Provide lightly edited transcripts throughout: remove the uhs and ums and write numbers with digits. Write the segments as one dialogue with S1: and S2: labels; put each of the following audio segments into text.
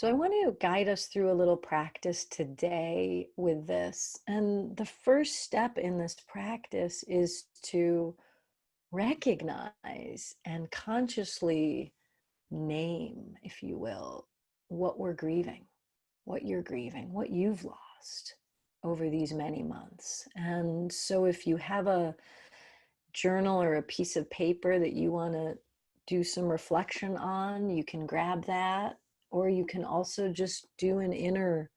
S1: So I want to guide us through a little practice today with this. And the first step in this practice is to recognize and consciously name, if you will, what we're grieving, what you're grieving, what you've lost over these many months. And so if you have a journal or a piece of paper that you want to do some reflection on, you can grab that, or you can also just do an inner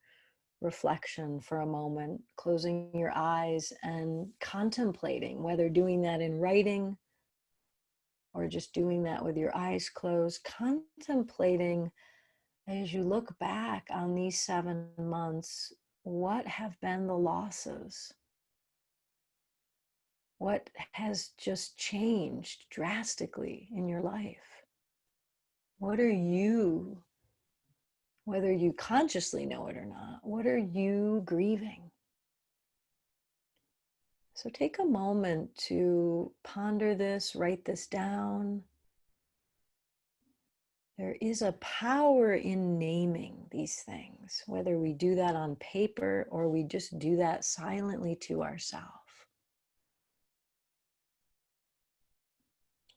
S1: reflection for a moment, closing your eyes and contemplating, whether doing that in writing or just doing that with your eyes closed, contemplating as you look back on these 7 months, what have been the losses? What has just changed drastically in your life? What are you, whether you consciously know it or not, what are you grieving? So take a moment to ponder this, write this down. There is a power in naming these things, whether we do that on paper or we just do that silently to ourselves.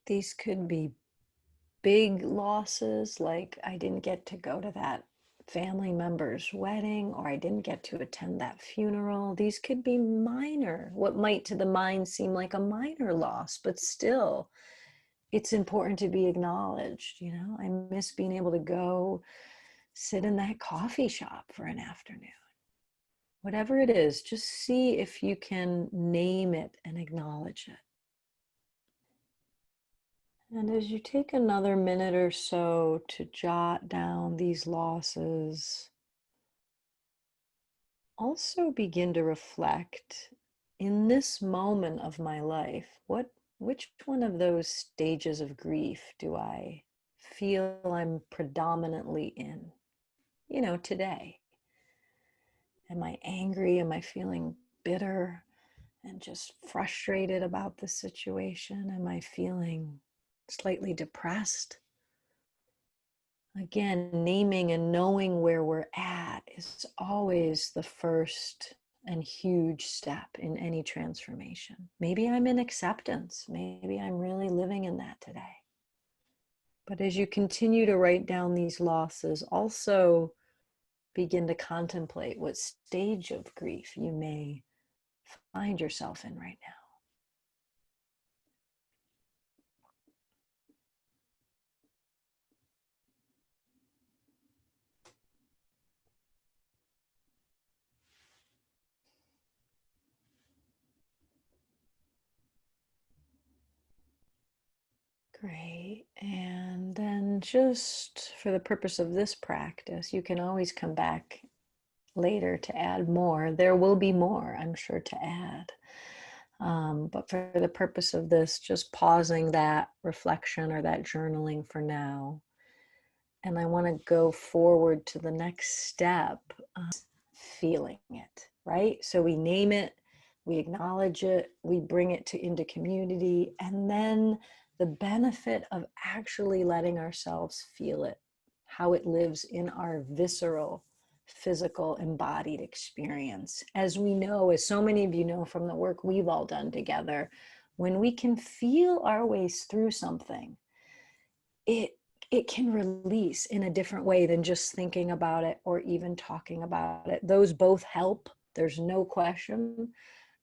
S1: These could be big losses, like I didn't get to go to that family member's wedding, or I didn't get to attend that funeral. These could be minor, what might to the mind seem like a minor loss, but still, it's important to be acknowledged. I miss being able to go sit in that coffee shop for an afternoon. Whatever it is, just see if you can name it and acknowledge it. And as you take another minute or so to jot down these losses, also begin to reflect, in this moment of my life, which one of those stages of grief do I feel I'm predominantly in, today? Am I angry? Am I feeling bitter and just frustrated about the situation? Am I feeling slightly depressed? Again, naming and knowing where we're at is always the first and huge step in any transformation. Maybe I'm in acceptance. Maybe I'm really living in that today. But as you continue to write down these losses, also begin to contemplate what stage of grief you may find yourself in right now. Great. And then, just for the purpose of this practice, you can always come back later to add more. There will be more, I'm sure, to add. But for the purpose of this, just pausing that reflection or that journaling for now. And I want to go forward to the next step, feeling it, right? So we name it, we acknowledge it, we bring it into community, and then the benefit of actually letting ourselves feel it, how it lives in our visceral, physical, embodied experience. As we know, as so many of you know from the work we've all done together, when we can feel our ways through something, it can release in a different way than just thinking about it or even talking about it. Those both help, there's no question,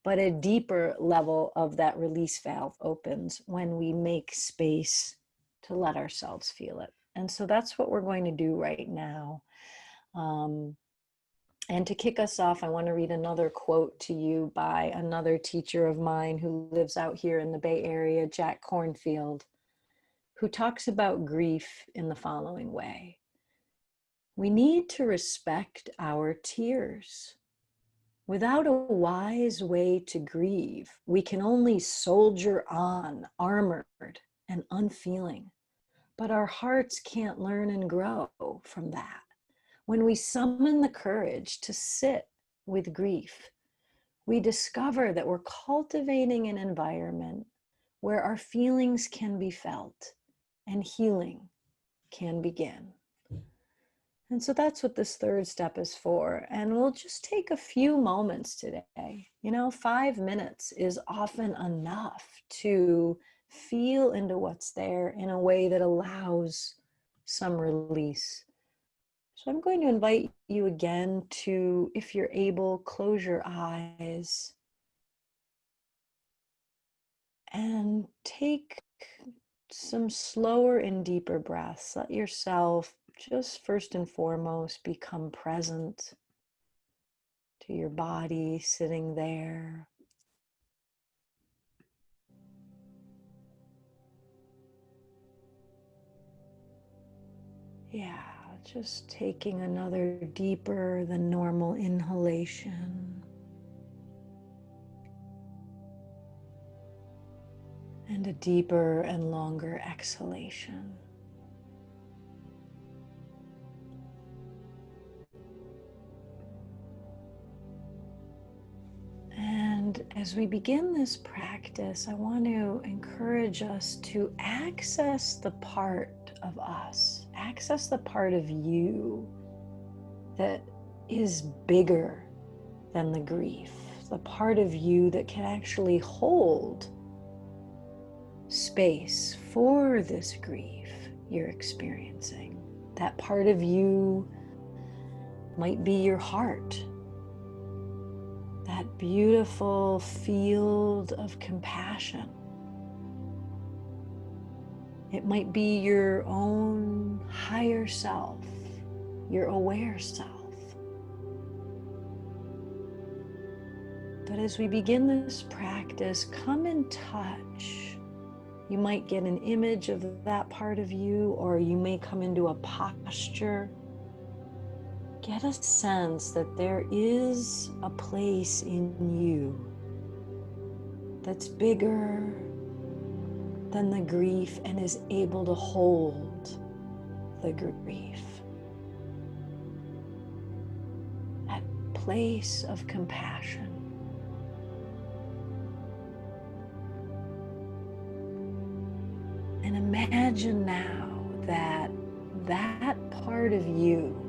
S1: but a deeper level of that release valve opens when we make space to let ourselves feel it. And so that's what we're going to do right now. And to kick us off, I want to read another quote to you by another teacher of mine who lives out here in the Bay Area, Jack Cornfield, who talks about grief in the following way. We need to respect our tears. Without a wise way to grieve, we can only soldier on, armored and unfeeling. But our hearts can't learn and grow from that. When we summon the courage to sit with grief, we discover that we're cultivating an environment where our feelings can be felt and healing can begin. And so that's what this third step is for. And we'll just take a few moments today. 5 minutes is often enough to feel into what's there in a way that allows some release. So I'm going to invite you again to, if you're able, close your eyes and take some slower and deeper breaths. Let yourself just first and foremost become present to your body sitting there. Yeah, just taking another deeper than normal inhalation and a deeper and longer exhalation. And as we begin this practice, I want to encourage us to access the part of us, access the part of you that is bigger than the grief, the part of you that can actually hold space for this grief you're experiencing. That part of you might be your heart, that beautiful field of compassion. It might be your own higher self, your aware self. But as we begin this practice, come in touch. You might get an image of that part of you, or you may come into a posture. Get a sense that there is a place in you that's bigger than the grief and is able to hold the grief. That place of compassion. And imagine now that that part of you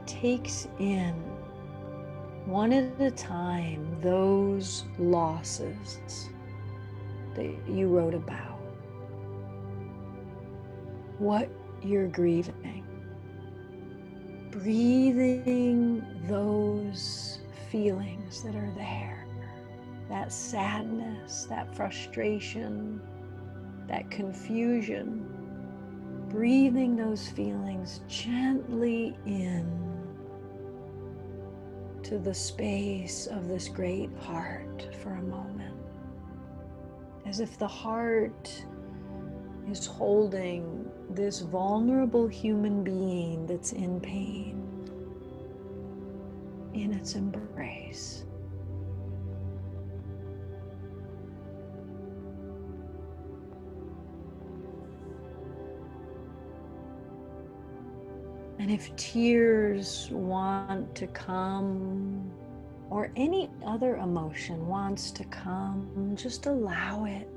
S1: takes in one at a time those losses that you wrote about, what you're grieving, breathing those feelings that are there, that sadness, that frustration, that confusion, breathing those feelings gently in to the space of this great heart for a moment, as if the heart is holding this vulnerable human being that's in pain in its embrace. And if tears want to come, or any other emotion wants to come, just allow it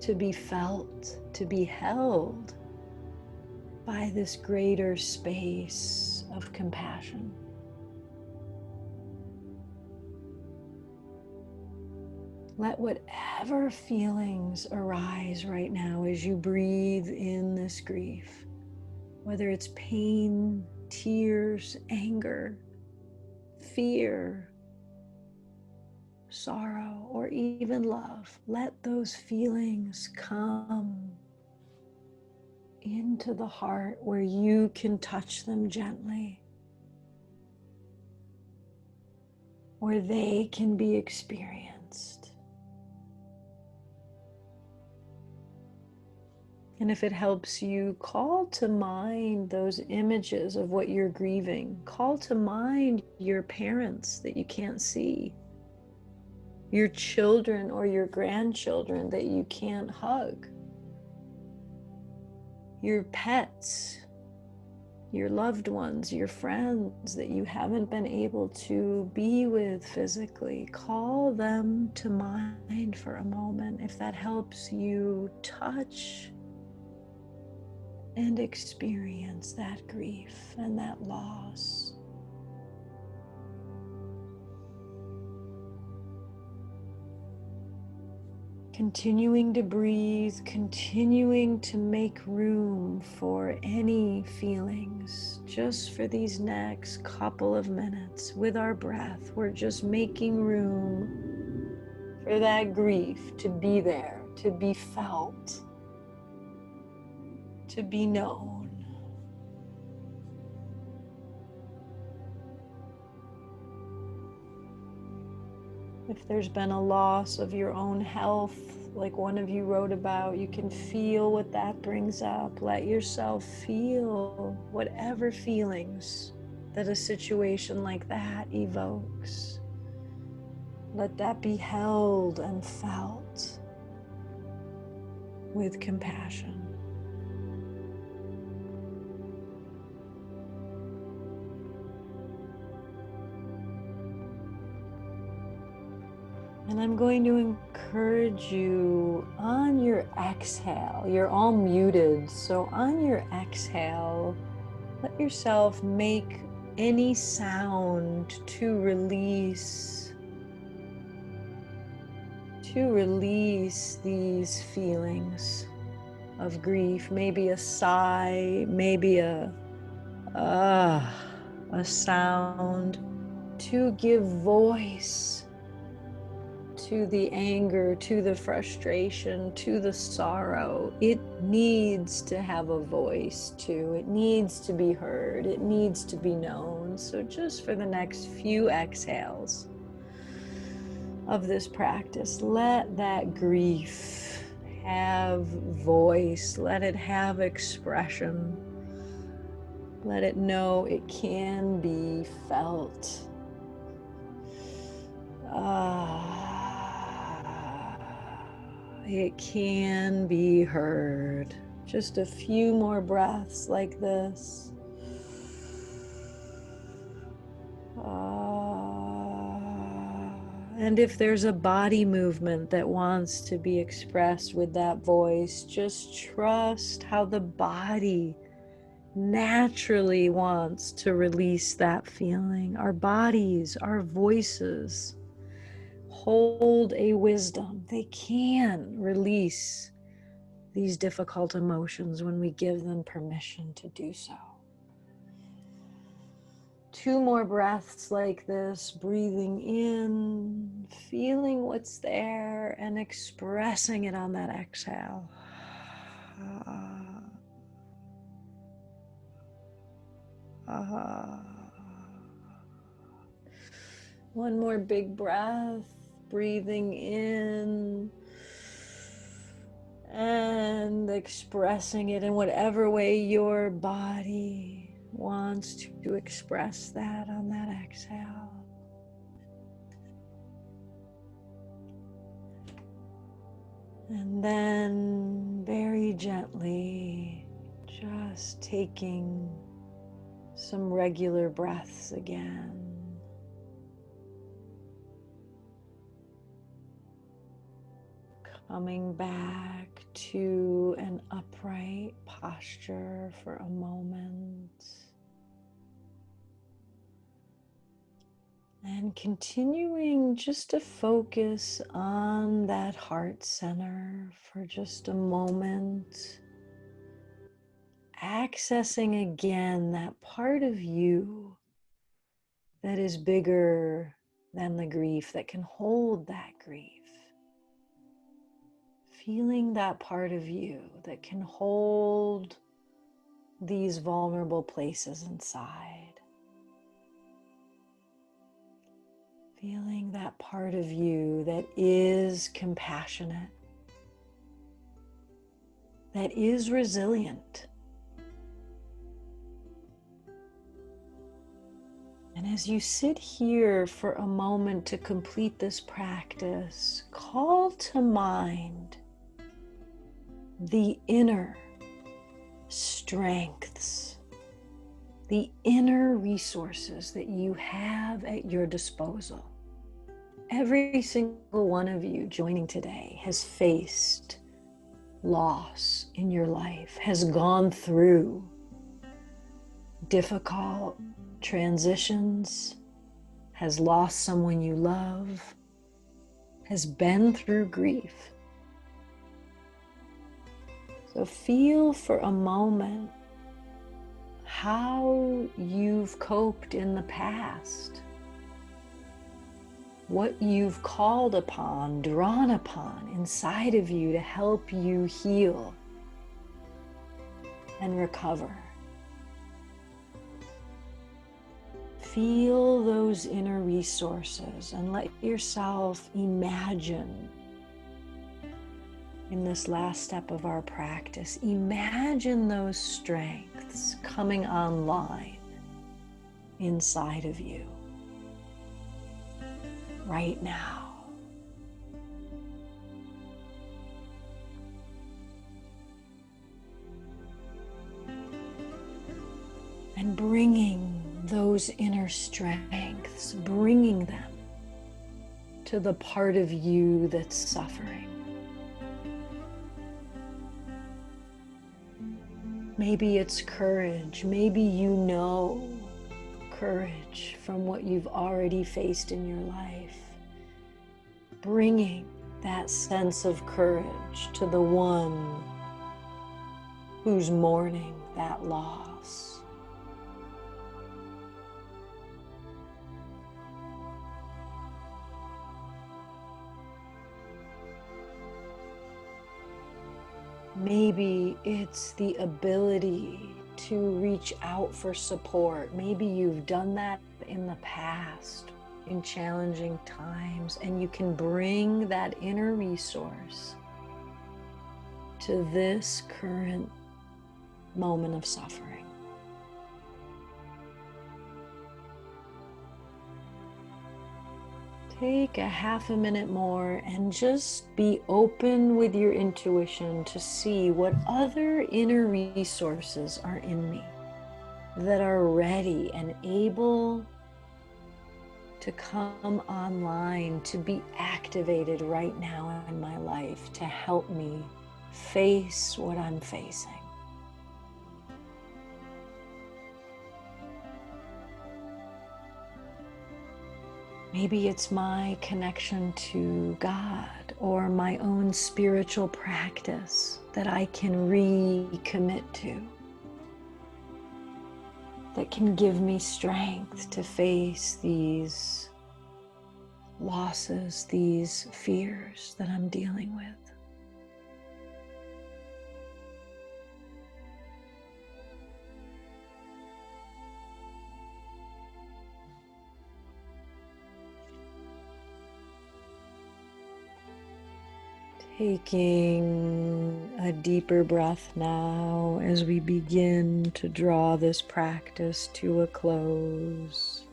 S1: to be felt, to be held by this greater space of compassion. Let whatever feelings arise right now as you breathe in this grief, whether it's pain, tears, anger, fear, sorrow, or even love, let those feelings come into the heart where you can touch them gently, where they can be experienced. And if it helps you, call to mind those images of what you're grieving. Call to mind your parents that you can't see, your children or your grandchildren that you can't hug, your pets, your loved ones, your friends that you haven't been able to be with physically. Call them to mind for a moment if that helps you touch and experience that grief and that loss. Continuing to breathe, continuing to make room for any feelings, just for these next couple of minutes with our breath. We're just making room for that grief to be there, to be felt, to be known. If there's been a loss of your own health, like one of you wrote about, you can feel what that brings up. Let yourself feel whatever feelings that a situation like that evokes. Let that be held and felt with compassion. And I'm going to encourage you on your exhale. You're all muted, so on your exhale, let yourself make any sound to release these feelings of grief. Maybe a sigh, maybe a sound to give voice to the anger, to the frustration, to the sorrow. It needs to have a voice too. It needs to be heard. It needs to be known. So just for the next few exhales of this practice, let that grief have voice. Let it have expression. Let it know it can be felt. It can be heard. Just a few more breaths like this. And if there's a body movement that wants to be expressed with that voice, just trust how the body naturally wants to release that feeling. Our bodies, our voices hold a wisdom. They can release these difficult emotions when we give them permission to do so. 2 more breaths like this, breathing in, feeling what's there, and expressing it on that exhale. One more big breath, breathing in and expressing it in whatever way your body wants to express that on that exhale. And then very gently, just taking some regular breaths again. Coming back to an upright posture for a moment. And continuing just to focus on that heart center for just a moment. Accessing again that part of you that is bigger than the grief, that can hold that grief. Feeling that part of you that can hold these vulnerable places inside. Feeling that part of you that is compassionate, that is resilient. And as you sit here for a moment to complete this practice, call to mind the inner strengths, the inner resources that you have at your disposal. Every single one of you joining today has faced loss in your life has gone through difficult transitions, has lost someone you love, has been through grief. So feel for a moment how you've coped in the past, what you've called upon, drawn upon inside of you to help you heal and recover. Feel those inner resources and let yourself imagine in this last step of our practice, imagine those strengths coming online inside of you right now. And bringing those inner strengths, bringing them to the part of you that's suffering. Maybe it's courage. Maybe you know courage from what you've already faced in your life. Bringing that sense of courage to the one who's mourning that loss. Maybe it's the ability to reach out for support. Maybe you've done that in the past in challenging times, and you can bring that inner resource to this current moment of suffering. Take a half a minute more and just be open with your intuition to see what other inner resources are in me that are ready and able to come online, to be activated right now in my life to help me face what I'm facing. Maybe it's my connection to God or my own spiritual practice that I can recommit to, that can give me strength to face these losses, these fears that I'm dealing with. Taking a deeper breath now as we begin to draw this practice to a close.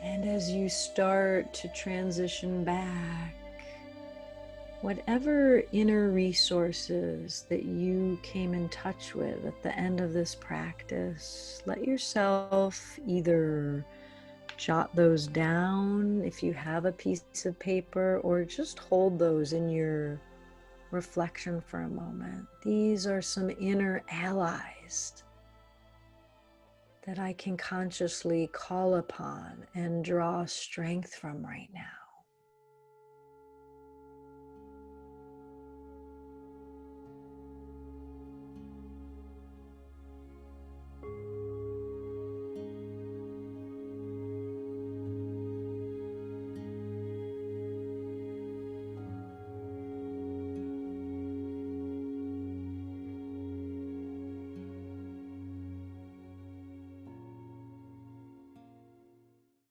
S1: And as you start to transition back, whatever inner resources that you came in touch with at the end of this practice, let yourself either jot those down if you have a piece of paper, or just hold those in your reflection for a moment. These are some inner allies that I can consciously call upon and draw strength from right now.